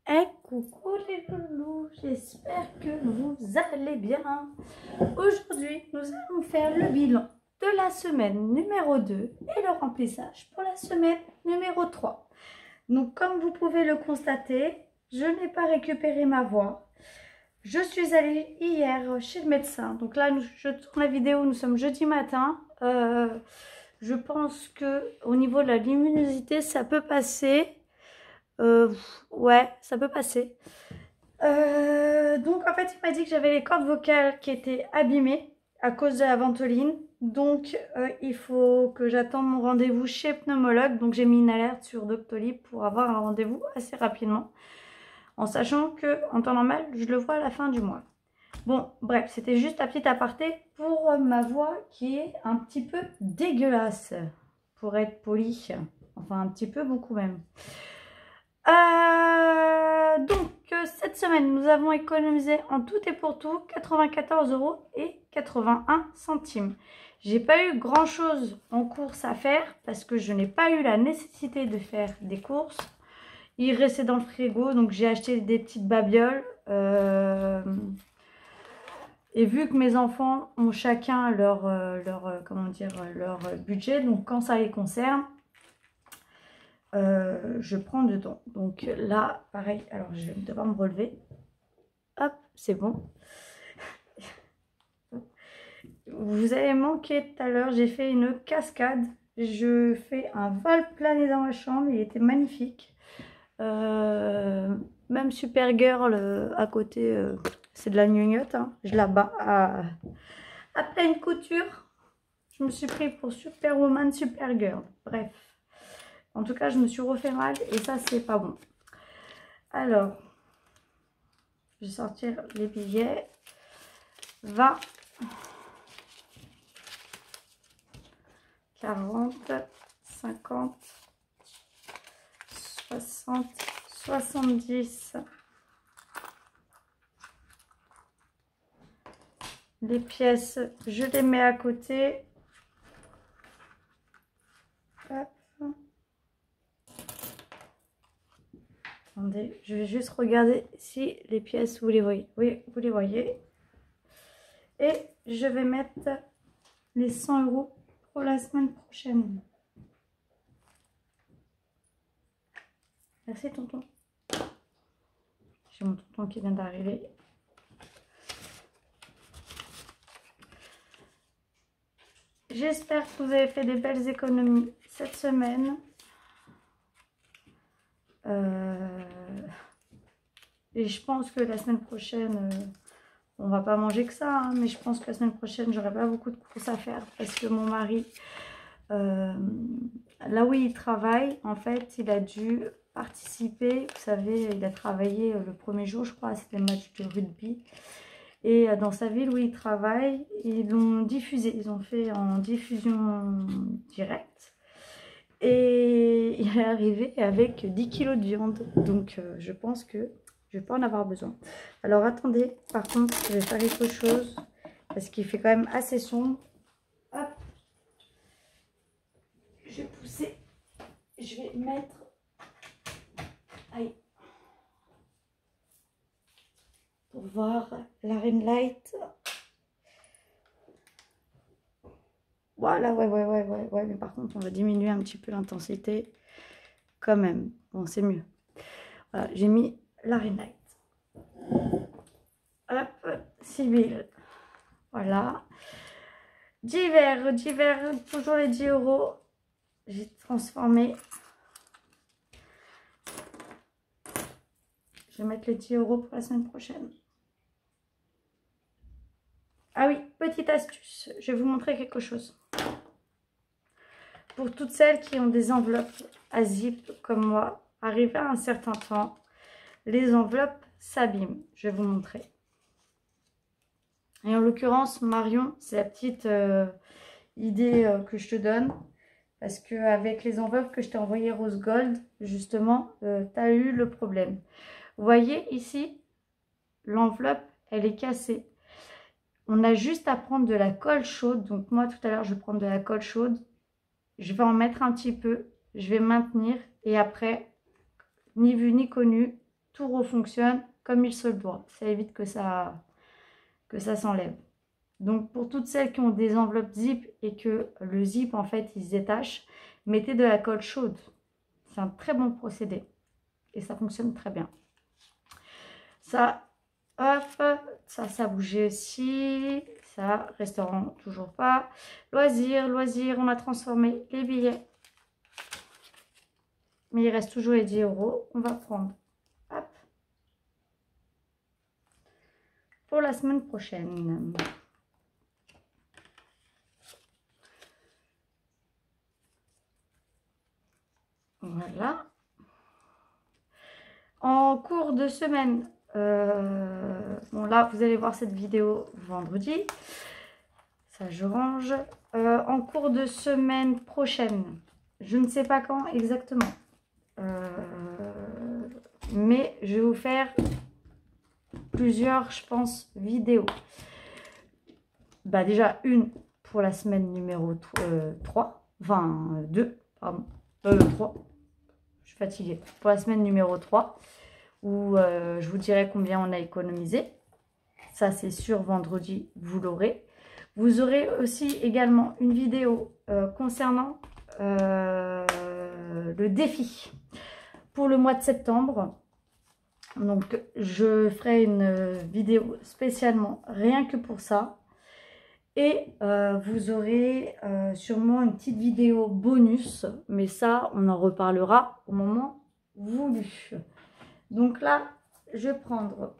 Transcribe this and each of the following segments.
Et coucou les loulous, j'espère que vous allez bien. Aujourd'hui, nous allons faire le bilan de la semaine numéro 2 et le remplissage pour la semaine numéro 3. Donc comme vous pouvez le constater, je n'ai pas récupéré ma voix. Je suis allée hier chez le médecin. Donc là, je tourne la vidéo, nous sommes jeudi matin. Je pense que au niveau de la luminosité, ça peut passer. Ouais, ça peut passer. Donc en fait, il m'a dit que j'avais les cordes vocales qui étaient abîmées à cause de la ventoline. Donc il faut que j'attende mon rendez-vous chez pneumologue. Donc j'ai mis une alerte sur Doctolib pour avoir un rendez-vous assez rapidement. En sachant que en temps normal, je le vois à la fin du mois. Bon, bref, c'était juste un petit aparté pour ma voix qui est un petit peu dégueulasse, pour être poli. Enfin, un petit peu, beaucoup même. Donc, cette semaine, nous avons économisé en tout et pour tout 94,81 €. J'ai pas eu grand chose en course à faire parce que je n'ai pas eu la nécessité de faire des courses. Il restait dans le frigo, donc j'ai acheté des petites babioles. Et vu que mes enfants ont chacun leur budget, donc quand ça les concerne, je prends dedans. Donc là, pareil, alors je vais devoir me relever. Hop, c'est bon. Vous avez manqué tout à l'heure, j'ai fait une cascade. Je fais un vol plané dans ma chambre, il était magnifique. Même Supergirl à côté, c'est de la gnognotte, hein. Je la bats à pleine couture. Je me suis pris pour Superwoman, Supergirl. Bref. En tout cas, je me suis refait mal et ça, c'est pas bon. Alors, je vais sortir les billets. 20, 40, 50, 60, 70. Les pièces, je les mets à côté. Hop. Attendez, je vais juste regarder si les pièces, vous les voyez. Oui, vous les voyez. Et je vais mettre les 100 € pour la semaine prochaine. Merci tonton. J'ai mon tonton qui vient d'arriver. J'espère que vous avez fait des belles économies cette semaine. Et je pense que la semaine prochaine, on va pas manger que ça, hein, mais je pense que la semaine prochaine, j'aurai pas beaucoup de courses à faire parce que mon mari, là où il travaille, en fait, il a dû participer. Vous savez, il a travaillé le premier jour, je crois, c'était le match de rugby. Et dans sa ville où il travaille, ils l'ont diffusé, ils ont fait en diffusion directe. Et il est arrivé avec 10 kg de viande. Donc je pense que je vais pas en avoir besoin. Alors attendez, par contre, je vais faire quelque chose parce qu'il fait quand même assez sombre. Hop. Je vais pousser. Je vais mettre... Aïe. Pour voir la ring light. Voilà, ouais, mais par contre, on va diminuer un petit peu l'intensité quand même. Bon, c'est mieux. Voilà, j'ai mis la ring light. Hop, Sibylle. Voilà. Divers, toujours les 10 €. J'ai transformé. Je vais mettre les 10 € pour la semaine prochaine. Ah oui, petite astuce, je vais vous montrer quelque chose. Pour toutes celles qui ont des enveloppes à zip comme moi, arrivé à un certain temps, les enveloppes s'abîment. Je vais vous montrer. Et en l'occurrence, Marion, c'est la petite idée que je te donne. Parce qu'avec les enveloppes que je t'ai envoyées rose gold, justement, tu as eu le problème. Vous voyez ici, l'enveloppe, elle est cassée. On a juste à prendre de la colle chaude. Donc moi, tout à l'heure, je vais prendre de la colle chaude. Je vais en mettre un petit peu. Je vais maintenir. Et après, ni vu ni connu, tout refonctionne comme il se doit. Ça évite que ça s'enlève. Donc pour toutes celles qui ont des enveloppes zip et que le zip en fait il se détache, mettez de la colle chaude. C'est un très bon procédé et ça fonctionne très bien. Ça, hop, ça a bougé aussi. Ça, restaurant, toujours pas. Loisirs, on a transformé les billets. Mais il reste toujours les 10 euros. On va prendre, hop, pour la semaine prochaine. Voilà. En cours de semaine, bon là, vous allez voir cette vidéo vendredi. Ça, je range. En cours de semaine prochaine, je ne sais pas quand exactement. Mais je vais vous faire plusieurs, je pense, vidéos. Bah déjà, une pour la semaine numéro 3. Enfin, 2, pardon. 3. Je suis fatiguée. Pour la semaine numéro 3. Où je vous dirai combien on a économisé. Ça, c'est sûr, vendredi, vous l'aurez. Vous aurez aussi également une vidéo concernant le défi pour le mois de septembre. Donc, je ferai une vidéo spécialement rien que pour ça. Et vous aurez sûrement une petite vidéo bonus. Mais ça, on en reparlera au moment voulu. Donc là, je vais prendre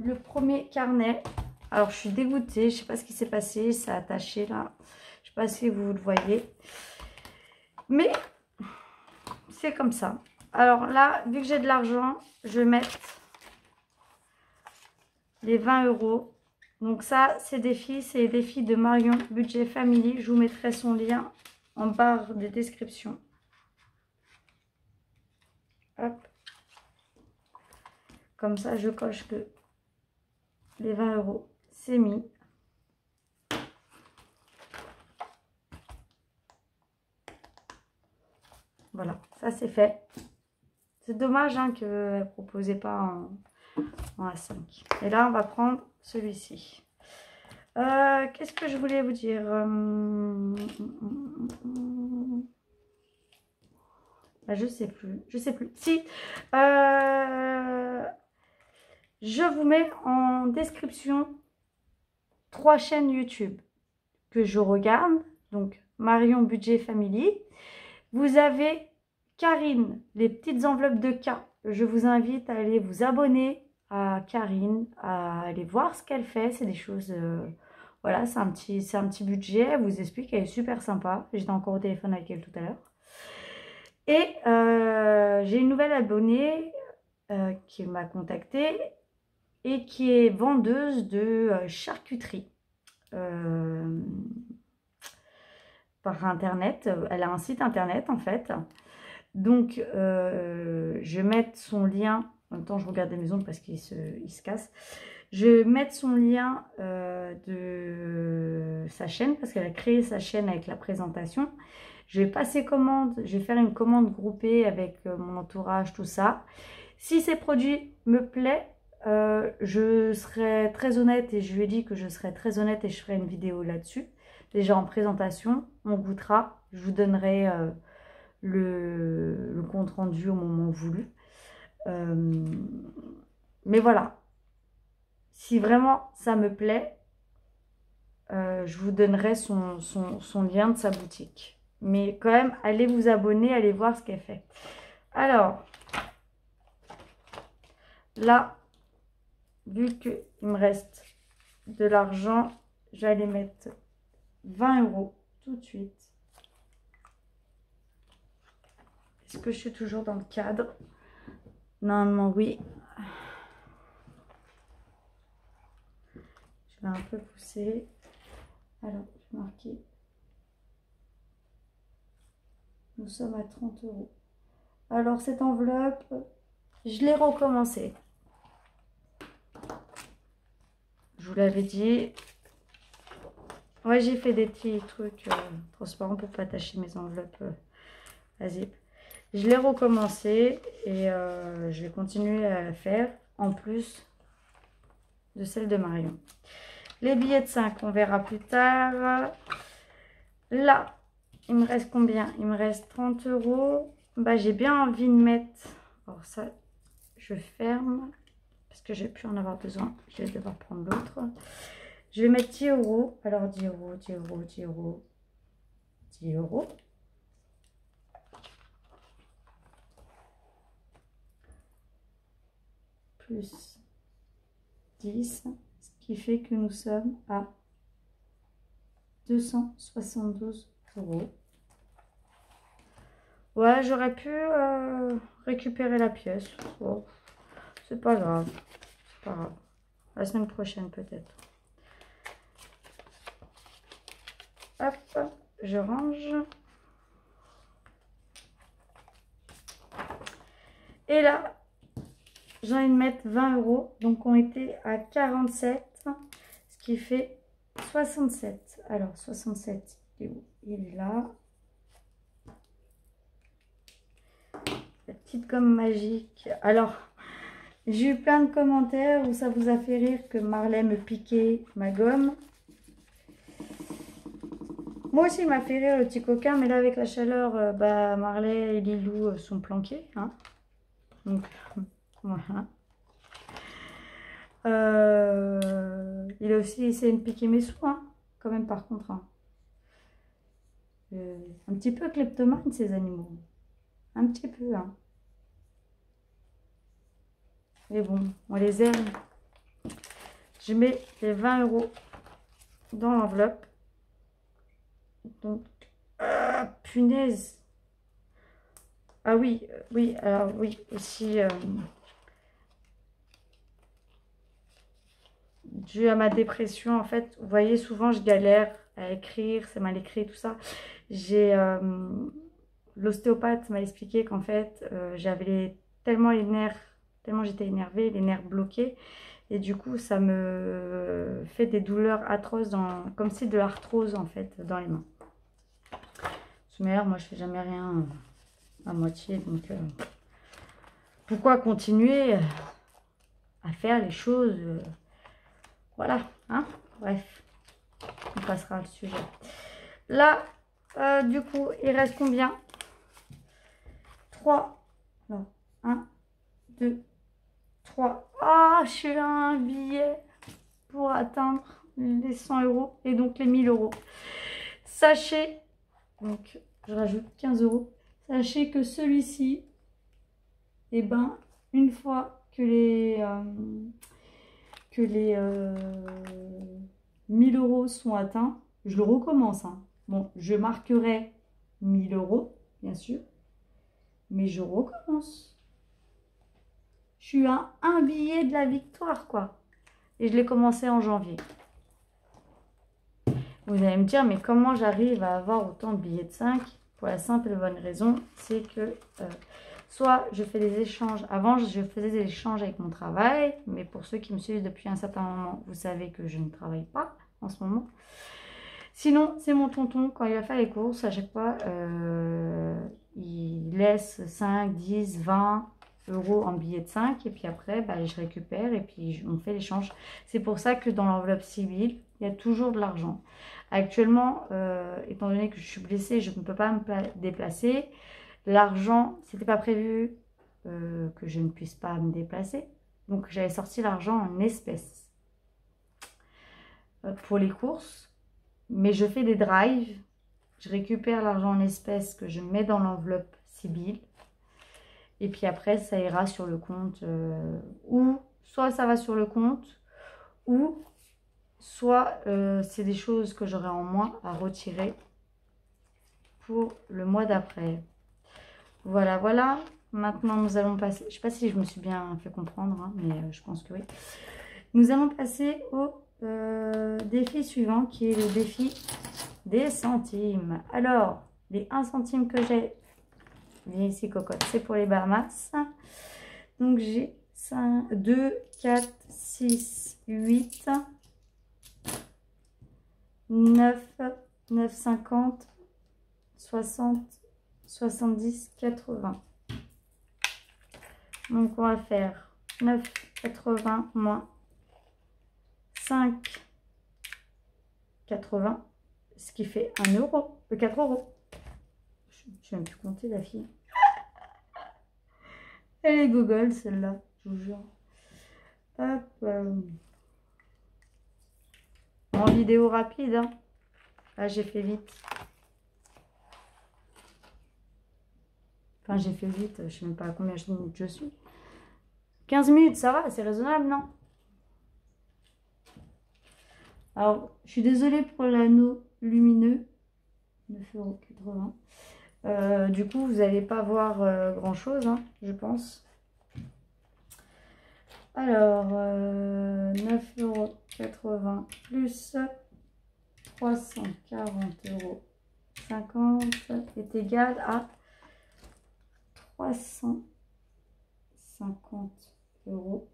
le premier carnet. Alors, je suis dégoûtée. Je ne sais pas ce qui s'est passé. Ça a attaché là. Je ne sais pas si vous le voyez. Mais c'est comme ça. Alors là, vu que j'ai de l'argent, je vais mettre les 20 euros. Donc ça, c'est les défis de Marion Budget Family. Je vous mettrai son lien en barre de description. Hop. Comme ça, je coche que les 20 euros, c'est mis. Voilà, ça c'est fait. C'est dommage hein, qu'elle ne proposait pas en A5. Et là, on va prendre celui-ci. Qu'est-ce que je voulais vous dire je sais plus. Je sais plus. Si. Je vous mets en description 3 chaînes YouTube que je regarde. Donc, Marion Budget Family. Vous avez Karine, les petites enveloppes de cas. Je vous invite à aller vous abonner à Karine, à aller voir ce qu'elle fait. C'est des choses... voilà, c'est un petit budget. Elle vous explique, elle est super sympa. J'étais encore au téléphone avec elle tout à l'heure. Et j'ai une nouvelle abonnée qui m'a contactée et qui est vendeuse de charcuterie par internet. Elle a un site internet en fait. Donc je vais mettre son lien. En même temps, je regarde des maisons parce qu'il se casse. Je vais mettre son lien de sa chaîne parce qu'elle a créé sa chaîne avec la présentation. Je vais passer commande, je vais faire une commande groupée avec mon entourage, tout ça. Si ces produits me plaisent, je serai très honnête et je lui ai dit que je serai très honnête et je ferai une vidéo là-dessus. Déjà en présentation, on goûtera, je vous donnerai le compte rendu au moment voulu. Mais voilà, si vraiment ça me plaît, je vous donnerai son lien de sa boutique. Mais quand même, allez vous abonner, allez voir ce qu'elle fait. Alors, là, vu qu'il me reste de l'argent, j'allais mettre 20 euros tout de suite. Est-ce que je suis toujours dans le cadre? Normalement, oui. Je vais un peu pousser. Alors, je vais marquer. Nous sommes à 30 euros. Alors, cette enveloppe, je l'ai recommencée. Je vous l'avais dit. Ouais, j'ai fait des petits trucs transparents pour pas attacher mes enveloppes à zip. Je l'ai recommencé et je vais continuer à la faire en plus de celle de Marion. Les billets de 5, on verra plus tard. Là, il me reste combien? Il me reste 30 €. Bah, j'ai bien envie de mettre... Alors ça, je ferme parce que je vais plus en avoir besoin. Je vais devoir prendre l'autre. Je vais mettre 10 €. Alors 10 €, 10 €, 10 €, 10 €. Plus 10, ce qui fait que nous sommes à 272 €. Ouais, j'aurais pu récupérer la pièce. Bon, c'est pas grave. C'est pas grave. La semaine prochaine peut-être. Hop, je range. Et là, j'ai envie de mettre 20 €. Donc on était à 47, ce qui fait 67. Alors 67, il est où? Il est là. La petite gomme magique. Alors, j'ai eu plein de commentaires où ça vous a fait rire que Marley me piquait ma gomme. Moi aussi, il m'a fait rire le petit coquin, mais là, avec la chaleur, bah, Marley et Lilou sont planqués. Hein. Donc, voilà. Il a aussi essayé de piquer mes sous, hein, quand même, par contre. Hein. Un petit peu kleptomane, ces animaux. Un petit peu, hein. Mais bon, on les aime. Je mets les 20 € dans l'enveloppe. Donc, punaise. Ah oui, oui, alors oui, aussi, dû à ma dépression, en fait, vous voyez, souvent je galère à écrire, c'est mal écrit, tout ça. J'ai, l'ostéopathe m'a expliqué qu'en fait, j'avais tellement les nerfs, tellement j'étais énervée, les nerfs bloqués, et du coup, ça me fait des douleurs atroces, comme si de l'arthrose, en fait, dans les mains. Mais moi, je fais jamais rien à moitié, donc pourquoi continuer à faire les choses voilà, hein, bref, on passera à le sujet. Là, du coup, il reste combien? 3, non, 1, 2, 3. Ah, je suis à un billet pour atteindre les 100 € et donc les 1000 €. Sachez, donc je rajoute 15 €. Sachez que celui-ci, et ben, une fois que les 1000 € sont atteints, je le recommence. Hein. Bon, je marquerai 1000 €, bien sûr, mais je recommence. Je suis à un billet de la victoire, quoi. Et je l'ai commencé en janvier. Vous allez me dire, mais comment j'arrive à avoir autant de billets de 5? Pour la simple et bonne raison, c'est que soit je fais des échanges. Avant, je faisais des échanges avec mon travail, mais pour ceux qui me suivent depuis un certain moment, vous savez que je ne travaille pas en ce moment. Sinon, c'est mon tonton, quand il va faire les courses, à chaque fois, il laisse 5, 10, 20 € en billets de 5, et puis après, bah, je récupère, et puis on fait l'échange. C'est pour ça que dans l'enveloppe civile, il y a toujours de l'argent. Actuellement, étant donné que je suis blessée, je ne peux pas me déplacer. L'argent, c'était pas prévu que je ne puisse pas me déplacer. Donc, j'avais sorti l'argent en espèces pour les courses. Mais je fais des drives, je récupère l'argent en espèces que je mets dans l'enveloppe Sibylle. Et puis après, ça ira sur le compte. Ou soit ça va sur le compte, ou soit c'est des choses que j'aurai en moins à retirer pour le mois d'après. Voilà, voilà. Maintenant, nous allons passer... Je ne sais pas si je me suis bien fait comprendre, hein, mais je pense que oui. Nous allons passer au défi suivant, qui est le défi des centimes. Alors, les 1 centime que j'ai, viens ici cocotte, c'est pour les Bahamas. Donc j'ai 2, 4, 6, 8, 9, 9,50, 60, 70, 80. Donc on va faire 9, 80 moins 5, 80, ce qui fait 1 euro, 4 euros. Je ne sais même plus compter la fille. Elle est Google celle-là, je vous jure. Hop. En vidéo rapide, hein. Là j'ai fait vite. Enfin j'ai fait vite, je ne sais même pas à combien de minutes je suis. 15 minutes, ça va, c'est raisonnable, non? Alors, je suis désolée pour l'anneau lumineux. 9,80 €. Du coup, vous n'allez pas voir grand-chose, hein, je pense. Alors, 9,80 € plus 340,50 € est égal à 350 €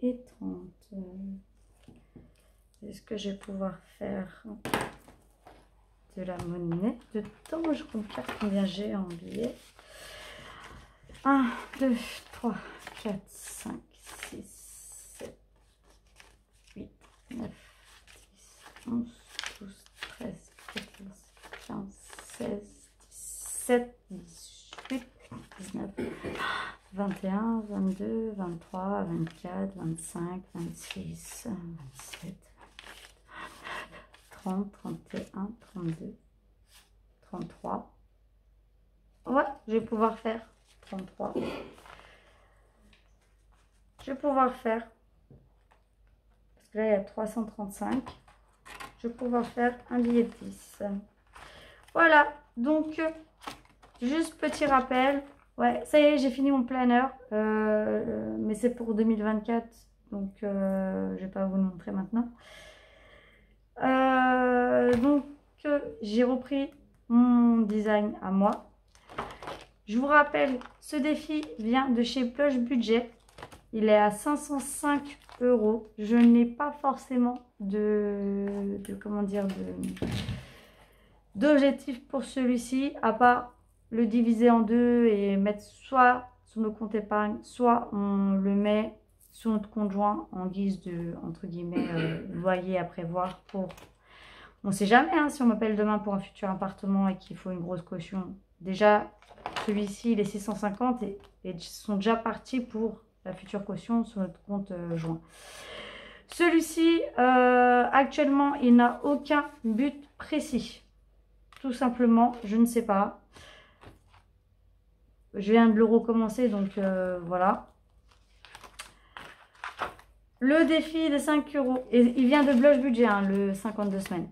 et 30. Est-ce que je vais pouvoir faire de la monnaie de temps? Je regarde combien j'ai en billets. 1, 2, 3, 4, 5, 6, 7, 8, 9, 10, 11, 12, 13, 14, 15, 16, 17, 18, 19, 21, 22, 23, 24, 25, 26, 27, 30, 31, 32, 33. Ouais, je vais pouvoir faire 33. Je vais pouvoir faire, parce que là il y a 335. Je vais pouvoir faire un billet de 10. Voilà, donc juste petit rappel. Ouais, ça y est, j'ai fini mon planeur. Mais c'est pour 2024. Donc je vais pas vous le montrer maintenant. Donc j'ai repris mon design à moi. Je vous rappelle, ce défi vient de chez Plush Budget. Il est à 505 €. Je n'ai pas forcément d'objectif pour celui-ci, à part le diviser en deux et mettre soit sur nos comptes épargne, soit on le met sur notre compte joint en guise de, entre guillemets, loyer à prévoir pour... On ne sait jamais, hein, si on m'appelle demain pour un futur appartement et qu'il faut une grosse caution. Déjà, celui-ci, il est 650 et sont déjà partis pour la future caution sur notre compte joint. Celui-ci, actuellement, il n'a aucun but précis. Tout simplement, je ne sais pas. Je viens de le recommencer, donc voilà. Le défi de 5 €, et il vient de Plush Budget, hein, le 52 semaines.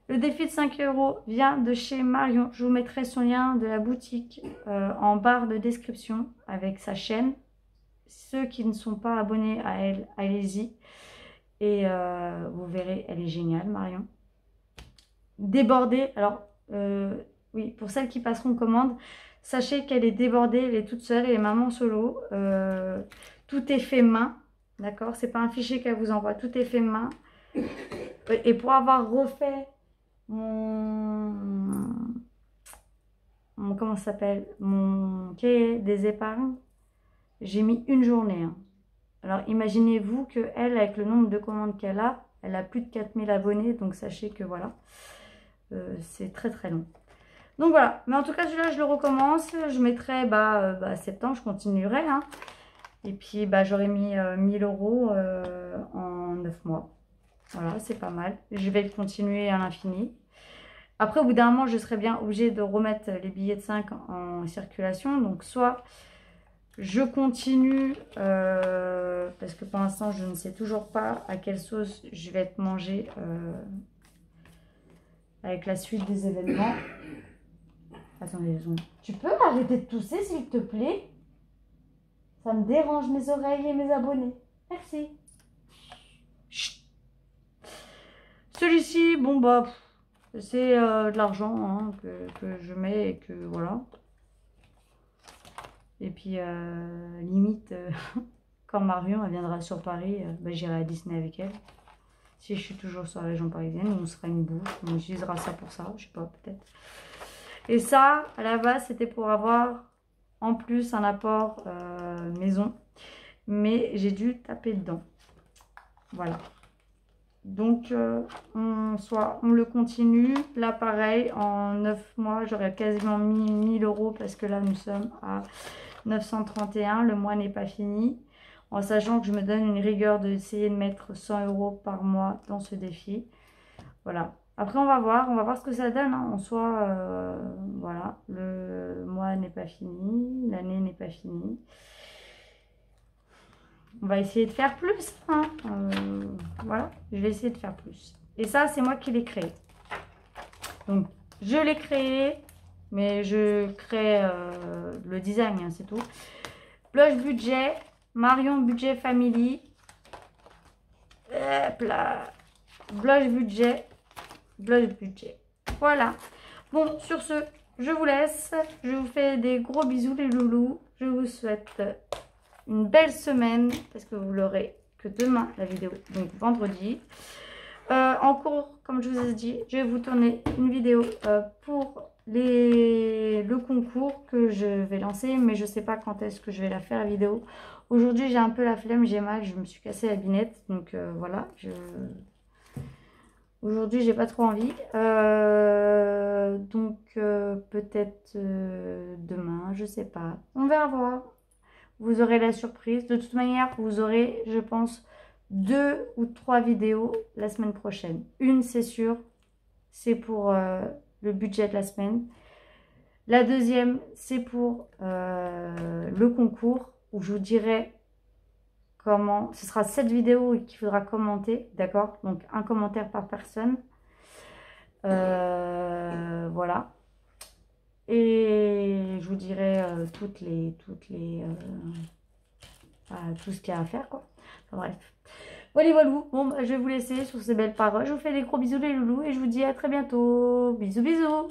Le défi de 5 € vient de chez Marion. Je vous mettrai son lien de la boutique en barre de description avec sa chaîne. Ceux qui ne sont pas abonnés à elle, allez-y. Et vous verrez, elle est géniale, Marion. Débordée, alors oui, pour celles qui passeront commande, sachez qu'elle est débordée, elle est toute seule, elle est maman solo. Tout est fait main, d'accord? C'est pas un fichier qu'elle vous envoie, tout est fait main. Et pour avoir refait comment ça s'appelle, mon cahier des épargnes, j'ai mis une journée, hein. Alors imaginez-vous que elle, avec le nombre de commandes qu'elle a, elle a plus de 4000 abonnés, donc sachez que voilà, c'est très très long. Donc voilà, mais en tout cas celui-là je le recommence, je mettrai septembre, je continuerai, hein. Et puis j'aurais mis 1000 € en 9 mois. Voilà, c'est pas mal. Je vais le continuer à l'infini. Après, au bout d'un moment, je serai bien obligée de remettre les billets de 5 en circulation. Donc, soit je continue, parce que pour l'instant, je ne sais toujours pas à quelle sauce je vais être mangée avec la suite des événements. Attendez, tu peux arrêter de tousser, s'il te plaît? Ça me dérange mes oreilles et mes abonnés. Merci. Chut. Celui-ci, bon c'est de l'argent, hein, que je mets et que voilà. Et puis limite, quand Marion elle viendra sur Paris, j'irai à Disney avec elle. Si je suis toujours sur la région parisienne, on sera une bouffe, on utilisera ça pour ça, je sais pas, peut-être. Et ça, à la base, c'était pour avoir en plus un apport maison. Mais j'ai dû taper dedans. Voilà. Donc, on le continue. Là, pareil, en 9 mois, j'aurais quasiment mis 1000 € parce que là, nous sommes à 931. Le mois n'est pas fini. En sachant que je me donne une rigueur d'essayer de mettre 100 € par mois dans ce défi. Voilà. Après, on va voir ce que ça donne. Hein. En soi, voilà, le mois n'est pas fini, l'année n'est pas finie. On va essayer de faire plus. Hein. Voilà, je vais essayer de faire plus. Et ça, c'est moi qui l'ai créé. Donc, je l'ai créé, mais je crée le design, hein, c'est tout. Blush budget, Marion budget family. Hop là. Blush budget. Blush budget. Voilà. Bon, sur ce, je vous laisse. Je vous fais des gros bisous les loulous. Je vous souhaite une belle semaine parce que vous l'aurez que demain la vidéo, donc vendredi. En cours, comme je vous ai dit, je vais vous tourner une vidéo pour le concours que je vais lancer, mais je sais pas quand est-ce que je vais la faire la vidéo. Aujourd'hui, j'ai un peu la flemme, j'ai mal, je me suis cassé la binette, donc voilà. Aujourd'hui, j'ai pas trop envie. Donc peut-être demain, je sais pas. On verra voir. Vous aurez la surprise. De toute manière, vous aurez, je pense, 2 ou 3 vidéos la semaine prochaine. Une, c'est sûr, c'est pour le budget de la semaine. La deuxième, c'est pour le concours où je vous dirai comment. Ce sera 7 vidéos qu'il faudra commenter, d'accord? Donc, un commentaire par personne. Voilà. Et je vous dirai tout ce qu'il y a à faire, quoi. Enfin, bref. Voilà, voilà. Bon, bah, je vais vous laisser sur ces belles paroles. Je vous fais des gros bisous les loulous et je vous dis à très bientôt. Bisous, bisous.